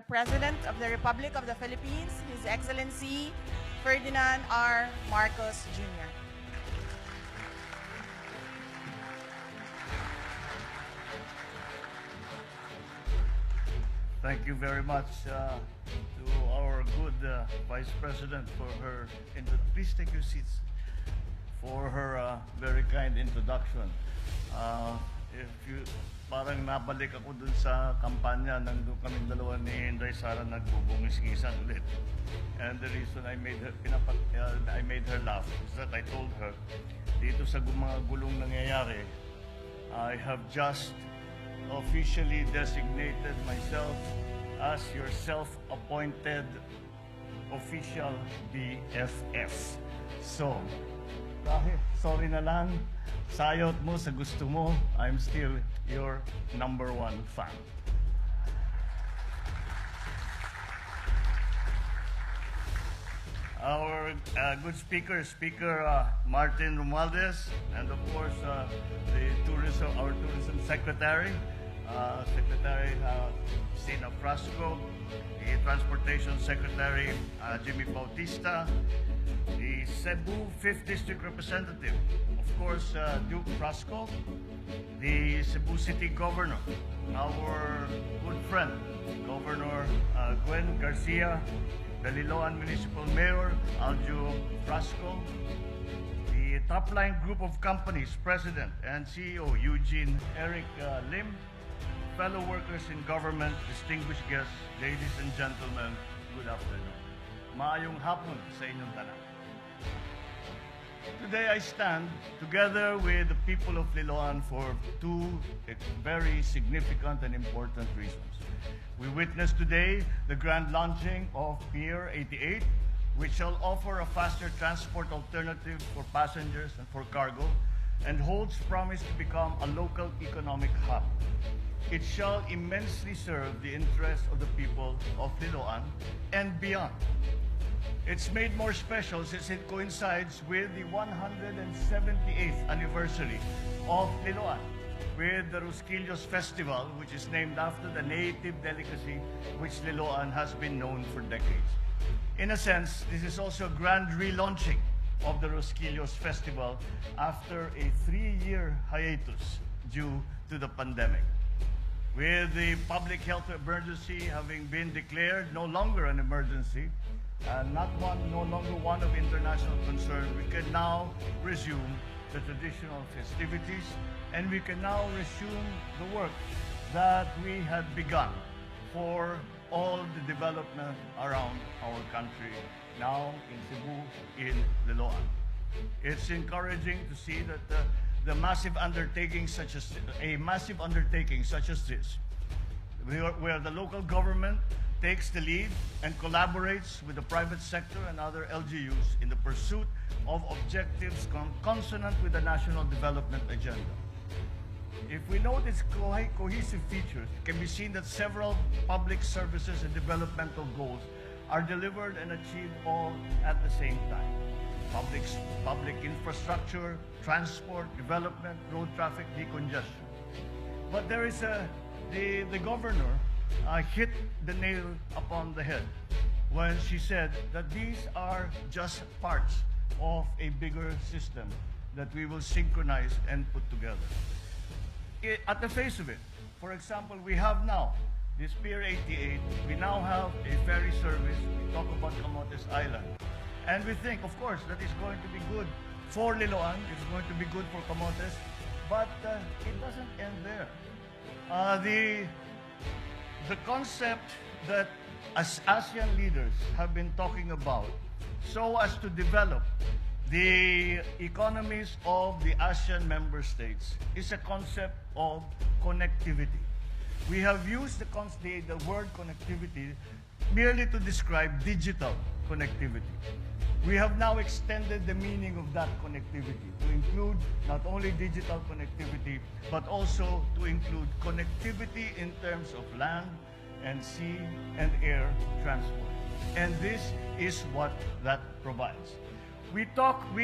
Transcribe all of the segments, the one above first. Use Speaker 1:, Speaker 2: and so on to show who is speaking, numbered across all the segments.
Speaker 1: President of the Republic of the Philippines, His Excellency Ferdinand R. Marcos Jr.
Speaker 2: Thank you very much to our good Vice President for her please take your seats, for her very kind introduction. If you parang nabalik ako dun sa kampanya nang doon kaming dalawa ni Inday Sara nagbubungis-ngisan ulit. And the reason I made her laugh is that I told her dito sa mga gulong nangyayari, I have just officially designated myself as your self-appointed official BFF. So, sorry na lang, sayot mo sa gusto mo, I'm still your #1 fan. Our good Speaker Martin Romualdez, and of course our Tourism Secretary, Secretary Sina Frasco, the Transportation Secretary Jimmy Bautista, the Cebu 5th District Representative, of course Duke Frasco, the Cebu City Governor, our good friend Governor Gwen Garcia, the Liloan Municipal Mayor Aljo Frasco, the Top-Line Group of Companies President and CEO Eugene Eric Lim, fellow workers in government, distinguished guests, ladies and gentlemen, good afternoon. Maayong hapon sa inyong tanan. Today I stand together with the people of Liloan for two very significant and important reasons. We witness today the grand launching of Pier 88, which shall offer a faster transport alternative for passengers and for cargo, and holds promise to become a local economic hub. It shall immensely serve the interests of the people of Liloan and beyond. It's made more special since it coincides with the 178th anniversary of Liloan, with the Rosquillos Festival, which is named after the native delicacy which Liloan has been known for decades. In a sense, this is also a grand relaunching of the Rosquillos Festival after a 3-year hiatus due to the pandemic. With the public health emergency having been declared no longer an emergency, no longer one of international concern, we can now resume the traditional festivities, and we can now resume the work that we had begun for all the development around our country, now in Cebu, in Liloan. It's encouraging to see that the massive undertaking such as this, where the local government takes the lead and collaborates with the private sector and other LGUs in the pursuit of objectives consonant with the national development agenda. If we note its cohesive features, it can be seen that several public services and developmental goals are delivered and achieved all at the same time. Public infrastructure, transport, development, road traffic decongestion. But there is the governor hit the nail upon the head when she said that these are just parts of a bigger system that we will synchronize and put together. At the face of it, for example, we have now this Pier 88, we now have a ferry service, we talk about Camotes Island. And we think, of course, that is going to be good for Liloan, it's going to be good for Camotes, but it doesn't end there. The concept that as ASEAN leaders have been talking about, so as to develop the economies of the ASEAN member states, is a concept of connectivity. We have used the word connectivity merely to describe digital connectivity. We have now extended the meaning of that connectivity to include not only digital connectivity, but also to include connectivity in terms of land and sea and air transport. And this is what that provides. We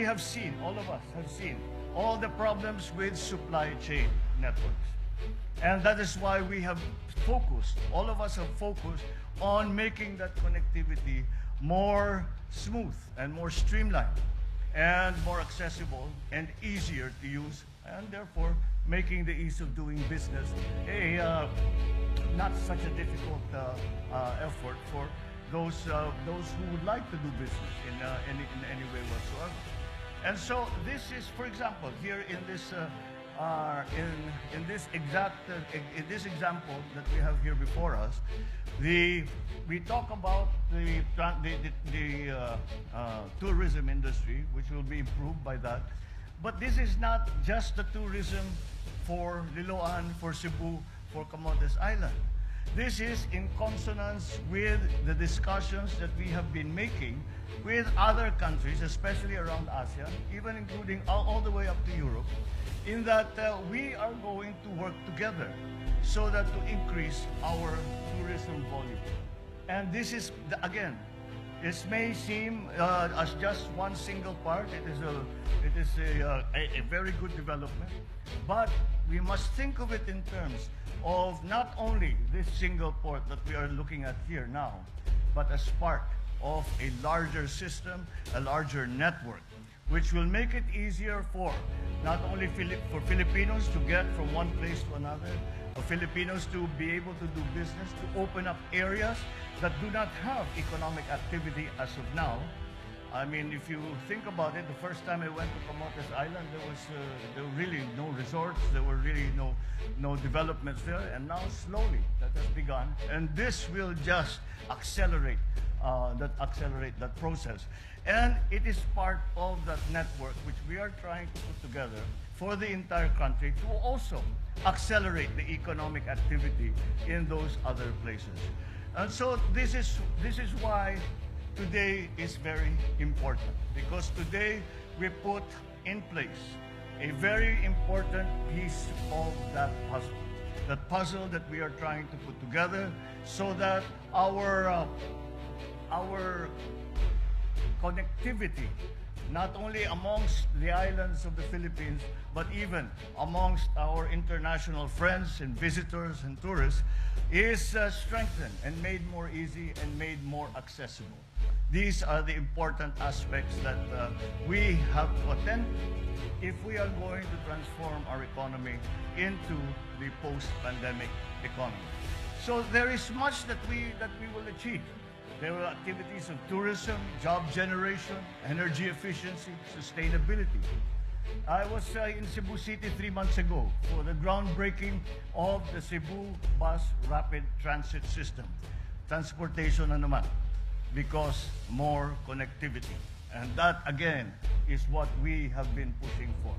Speaker 2: have seen, all of us have seen, all the problems with supply chain networks. And that is why we have focused, all of us have focused on making that connectivity more smooth and more streamlined and more accessible and easier to use, and therefore making the ease of doing business not such a difficult effort for those who would like to do business in any way whatsoever. And so this is, for example, here in this in this example that we have here before us, we talk about the tourism industry, which will be improved by that. But this is not just the tourism for Liloan, for Cebu, for Camotes Island. This is in consonance with the discussions that we have been making with other countries, especially around ASEAN, even including all the way up to Europe, in that we are going to work together so that to increase our tourism volume. And this is, again, this may seem as just one single part. It is a very good development, but we must think of it in terms of not only this single port that we are looking at here now, but as part of a larger system, a larger network, which will make it easier for not only for Filipinos to get from one place to another, for Filipinos to be able to do business, to open up areas that do not have economic activity as of now. I mean, if you think about it, the first time I went to Camotes Island, there were really no resorts, there were really no developments there, and now slowly that has begun, and this will just accelerate that process. And it is part of that network which we are trying to put together for the entire country to also accelerate the economic activity in those other places. And so this is why today is very important, because today we put in place a very important piece of that puzzle that we are trying to put together, so that our connectivity, not only amongst the islands of the Philippines, but even amongst our international friends and visitors and tourists, is strengthened and made more easy and made more accessible. These are the important aspects that we have to attend if we are going to transform our economy into the post-pandemic economy. So there is much that we will achieve. There are activities of tourism, job generation, energy efficiency, sustainability. I was in Cebu City 3 months ago for the groundbreaking of the Cebu Bus Rapid Transit System. Transportation na naman, because more connectivity. And that, again, is what we have been pushing for.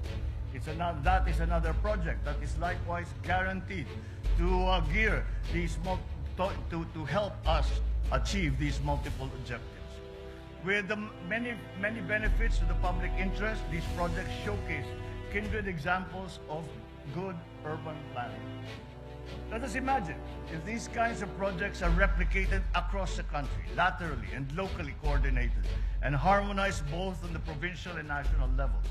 Speaker 2: That is another project that is likewise guaranteed to gear these to help us achieve these multiple objectives. With the many benefits to the public interest, these projects showcase kindred examples of good urban planning. Let us imagine if these kinds of projects are replicated across the country, laterally and locally coordinated, and harmonized both on the provincial and national levels,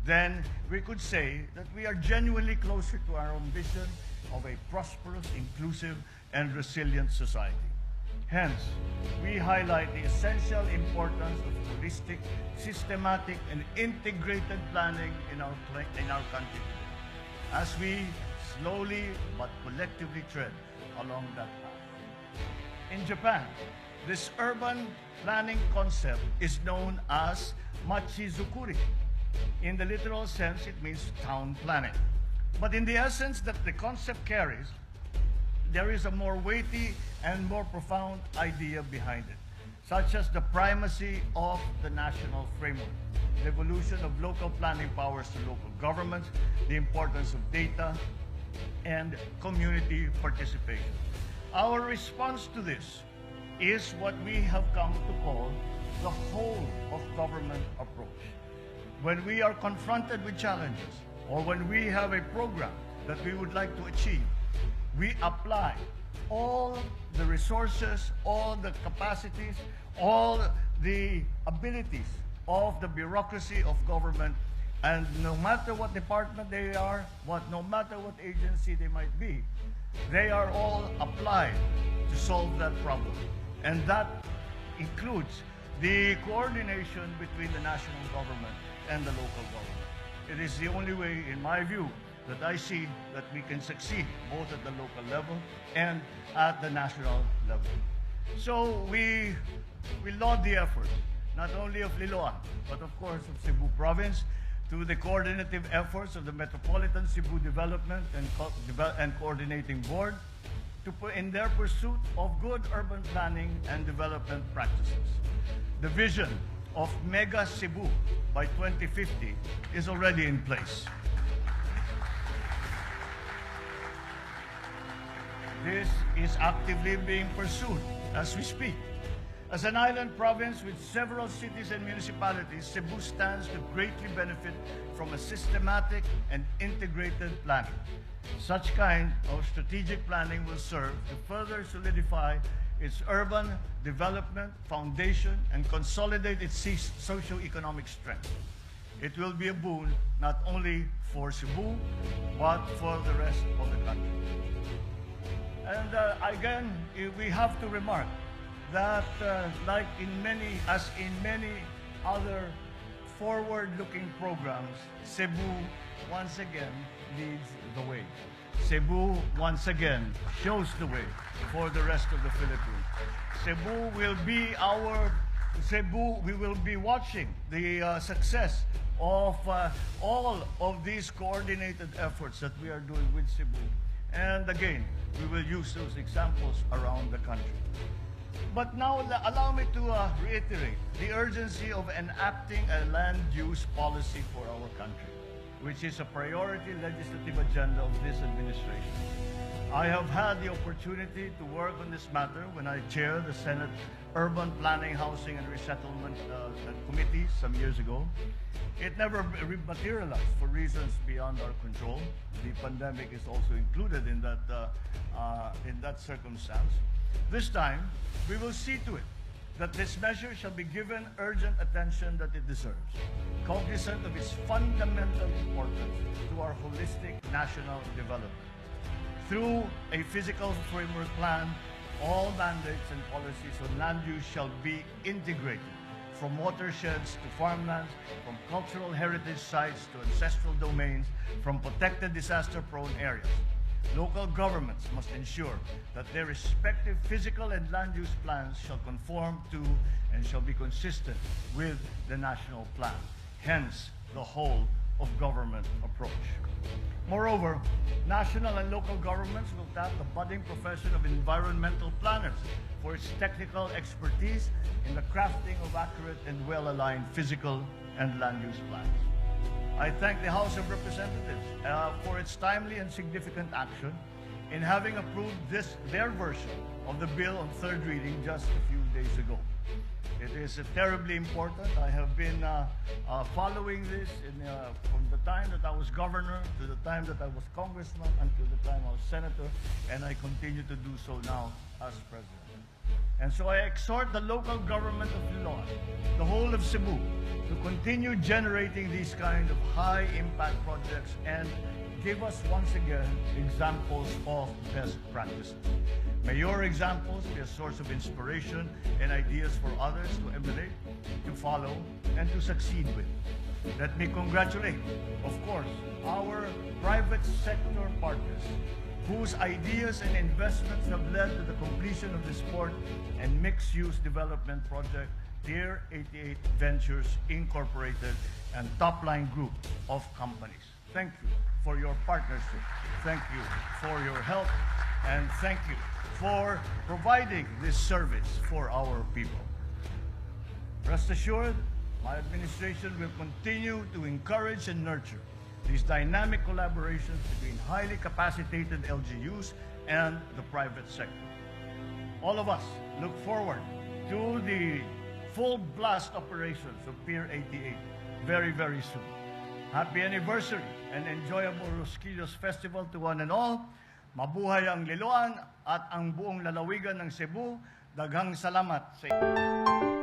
Speaker 2: then we could say that we are genuinely closer to our ambition of a prosperous, inclusive, and resilient society. Hence, we highlight the essential importance of holistic, systematic, and integrated planning in our country today, as we slowly but collectively tread along that path. In Japan, this urban planning concept is known as machizukuri. In the literal sense, it means town planning. But in the essence that the concept carries, there is a more weighty and more profound idea behind it, such as the primacy of the national framework, the evolution of local planning powers to local governments, the importance of data, and community participation. Our response to this is what we have come to call the whole of government approach. When we are confronted with challenges, or when we have a program that we would like to achieve, we apply all the resources, all the capacities, all the abilities of the bureaucracy of government, and no matter what department they are, no matter what agency they might be, they are all applied to solve that problem. And that includes the coordination between the national government and the local government. It is the only way, in my view, that I see that we can succeed both at the local level and at the national level. So we laud the effort, not only of Liloan, but of course of Cebu Province, to the coordinative efforts of the Metropolitan Cebu Development and Coordinating Board in their pursuit of good urban planning and development practices. The vision of Mega Cebu by 2050 is already in place. This is actively being pursued as we speak. As an island province with several cities and municipalities, Cebu stands to greatly benefit from a systematic and integrated planning. Such kind of strategic planning will serve to further solidify its urban development foundation and consolidate its socio-economic strength. It will be a boon not only for Cebu, but for the rest of the country. And again, we have to remark that like in many other forward-looking programs, Cebu once again leads the way. Cebu once again shows the way for the rest of the Philippines. We will be watching the success of all of these coordinated efforts that we are doing with Cebu. And again, we will use those examples around the country. But now allow me to reiterate the urgency of enacting a land use policy for our country, which is a priority legislative agenda of this administration. I have had the opportunity to work on this matter when I chaired the Senate Urban Planning, Housing and Resettlement Committee some years ago. It never materialized for reasons beyond our control. The pandemic is also included in that circumstance. This time, we will see to it that this measure shall be given urgent attention that it deserves, cognizant of its fundamental importance to our holistic national development. Through a physical framework plan, all mandates and policies on land use shall be integrated, from watersheds to farmlands, from cultural heritage sites to ancestral domains, from protected disaster-prone areas. Local governments must ensure that their respective physical and land use plans shall conform to and shall be consistent with the national plan, hence the whole of government approach. Moreover, national and local governments will tap the budding profession of environmental planners for its technical expertise in the crafting of accurate and well-aligned physical and land use plans. I thank the House of Representatives for its timely and significant action in having approved their version of the bill on third reading just a few days ago. It is terribly important. I have been following this from the time that I was governor to the time that I was congressman until the time I was senator, and I continue to do so now as president. And so I exhort the local government of Liloan, the whole of Cebu, to continue generating these kind of high-impact projects and give us once again examples of best practices. May your examples be a source of inspiration and ideas for others to emulate, to follow, and to succeed with. Let me congratulate, of course, our private sector partners whose ideas and investments have led to the completion of the sport and mixed-use development project, Pier 88 Ventures Incorporated, and top-line group of companies. Thank you for your partnership. Thank you for your help, and thank you for providing this service for our people. Rest assured, my administration will continue to encourage and nurture these dynamic collaborations between highly capacitated LGUs and the private sector. All of us look forward to the full blast operations of Pier 88 very, very soon. Happy anniversary and enjoyable Rosquillos Festival to one and all. Mabuhay ang Liloan at ang buong lalawigan ng Cebu. Daghang salamat sa inyo.